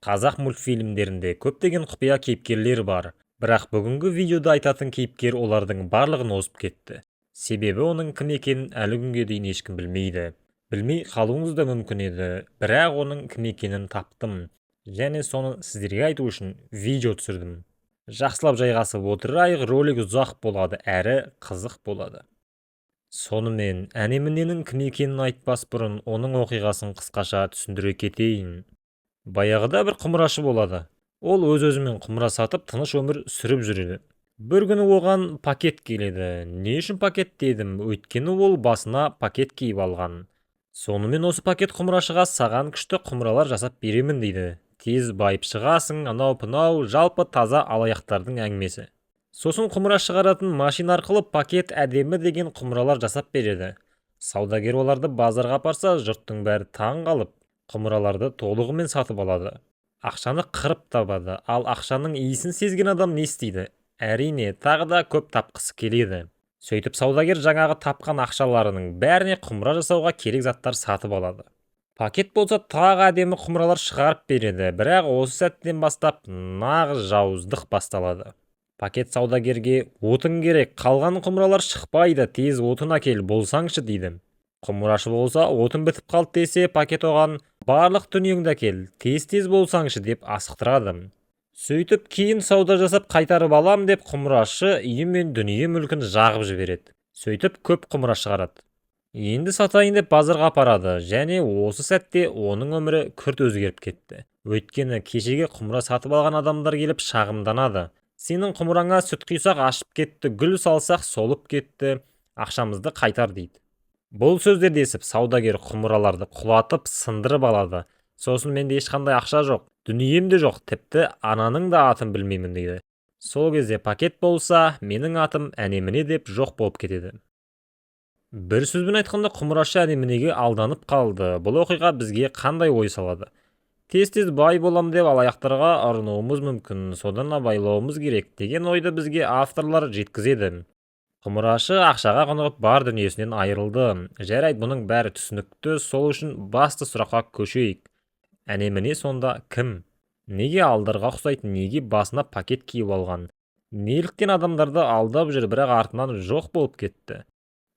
Қазақ мультфильмдерінде көптеген құпия кейіпкерлер бар, бірақ бүгінгі видеода айтатын кейіпкер олардың барлығын озып кетті. Себебі оның кім екенін әлі күнге дейін ешкім білмейді. Білмей қалуыңыз да мүмкін еді, бірақ оның кім екенін таптым, және соны сіздерге айту үшін видео түсірдім. Жақсылап жайғасып отырайық, ролик ұзақ болады әрі қызық болады. Сонымен, әне-міненің кім екенін айтпас бұрын оның оқиғасын қысқаша түсіндіре кетейін. Баяғыда бір құмырашы болады. Ол өз-өзімен құмыра сатып тыныш өмір сүріп жүреді. Бір күні оған пакет келеді. Не үшін пакет дедім, өйткені ол басына пакет киіп алған. Сонымен осы пакет құмырашыға саған күшті құмыралар жасап беремін дейді. Тез байып шығасың, анау-пынау, жалпы таза алаяқтардың әңгімесі. Сосын құмыра шығаратын машина арқылы пакет әдемі деген құмыралар жасап береді. Саудагер оларды базарға апарса, жұрттың бәрі таң қалып, құмыраларды толығымен сатып алады. Ақшаны қырып табады, ал ақшаның иісін сезген адам не істейді? Әрине, тағы да көп тапқысы келеді. Сөйтіп саудагер жаңағы тапқан ақшаларының бәріне құмыра жасауға керек заттар сатып алады. Пакет болса тағы әдемі құмыралар шығарып береді, бірақ осы сәттен бастап нағыз жауыздық басталады. Пакет саудагерге отын керек, қалған құмыралар шықпайды, тез отын әкел болсаңшы дейді. Құмырашы болса, отын бітіп қалды десе, пакет оған барлық дүниеңді әкел, тез-тез болсаңшы деп асықтырады. Сөйтіп кейін сауда жасап қайтарып алам деп құмырашы үйі мен дүние мүлкін жағып жібереді. Сөйтіп көп құмыра шығарады. Енді сатайын деп базарға апарады, және осы сәтте оның өмірі күрт өзгеріп кетті. Өйткені кешеге құмыра сатып алған адамдар келіп шағымданады. Сенің құмыраңа сүт құйсақ ашып кетті, гүл салсақ солып кетті, ақшамызды қайтар дейді. Бұл сөздерді естіп саудагер құмыраларды құлатып сындырып алады. Сосын менде ешқандай ақша жоқ, дүнием де жоқ, тіпті ананың да атын білмеймін дейді. Сол кезде пакет болса, менің атым әне-міне деп жоқ болып кетеді. Бір сөзбен айтқанда құмырашы әне-мінеге алданып қалды. Бұл оқиға бізге қандай ой салады? Тез-тез бай болам деп алаяқтарға ұрынуымыз мүмкін, содан абайлауымыз керек деген ойды бізге авторлар жеткізеді. Құмырашы ақшаға құнығып бар дүниесінен айырылды. Жарайды, бұның бәрі түсінікті, сол үшін басты сұраққа көшейік. Әне-міне сонда кім? Неге алдарға ұқсайтын, неге басына пакет киіп алған? Неліктен адамдарды алдап жүр, бірақ артынан жоқ болып кетті?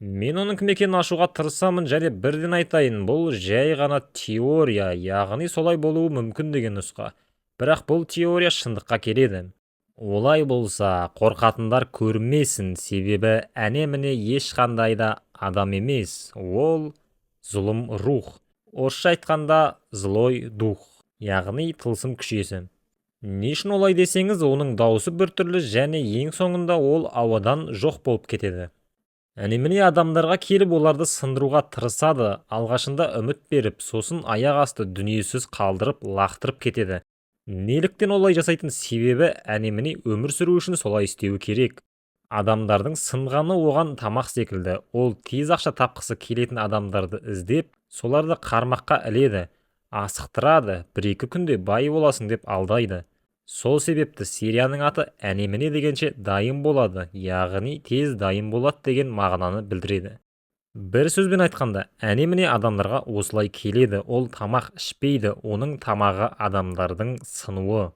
Мен оның кім екенін ашуға тырысамын, және бірден айтайын, бұл жай ғана теория, яғни солай болуы мүмкін деген нұсқа. Бірақ бұл теория шындыққа келеді. Олай болса, қорқатындар көрмесін, себебі әне-міне ешқандай да адам емес, ол зұлым рух. Орысша айтқанда злой дух, яғни тылсым күш иесі. Не үшін олай десеңіз, оның дауысы біртүрлі, және ең соңында ол ауадан жоқ болып кетеді. Әне-міне адамдарға келіп оларды сындыруға тырысады, алғашында үміт беріп, сосын аяқ асты дүниесіз қалдырып, лақтырып кетеді. Неліктен олай жасайтын себебі әне-міне өмір сүру үшін солай істеуі керек. Адамдардың сынғаны оған тамақ секілді, ол тез ақша тапқысы келетін адамдарды іздеп, соларды қармаққа іледі, асықтырады, бір-екі күнде бай боласың деп алдайды. Сол себепті серияның аты әне-міне дегенше дайын болады, яғни тез дайын болады деген мағынаны білдіреді. Бір сөзбен айтқанда, әне-міне адамдарға осылай келеді, ол тамақ ішпейді, оның тамағы адамдардың сынуы.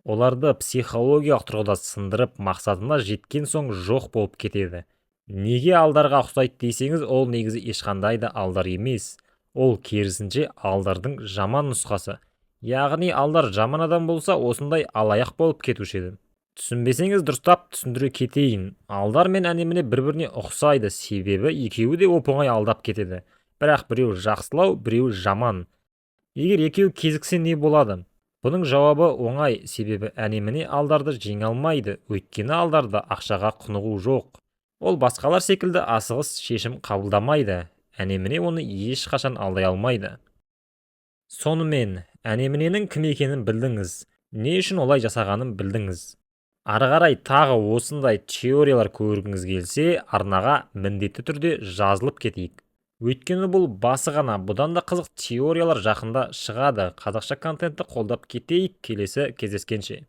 Оларды психологиялық тұрғыда сындырып, мақсатына жеткен соң жоқ болып кетеді. Неге алдарға ұқсайды десеңіз, ол негізі ешқандай да алдар емес. Ол керісінше алдардың жаман нұсқасы. Яғни алдар жаман адам болса, осындай алаяқ болып кетуші еді. Түсінбесеңіз дұрыстап түсіндіре кетейін. Алдар мен әне-міне бір-біріне ұқсайды, себебі екеуі де оп-оңай алдап кетеді. Бірақ біреу жақсылау, біреу жаман. Егер екеуі кезіксе не болады? Бұның жауабы оңай, себебі әне-міне алдарды жеңе алмайды, өйткені алдарда ақшаға құнығу жоқ. Ол басқалар секілді асығыс шешім қабылдамайды. Әне-міне оны ешқашан алдай алмайды. Сонымен, әне-міненің кім екенін білдіңіз, не үшін олай жасағанын білдіңіз. Ары қарай тағы осындай теориялар көргіңіз келсе, арнаға міндетті түрде жазылып кетейік. Өйткені бұл басы ғана, бұдан да қызық теориялар жақында шығады. Қазақша контентті қолдап кетейік, келесі кездескенше.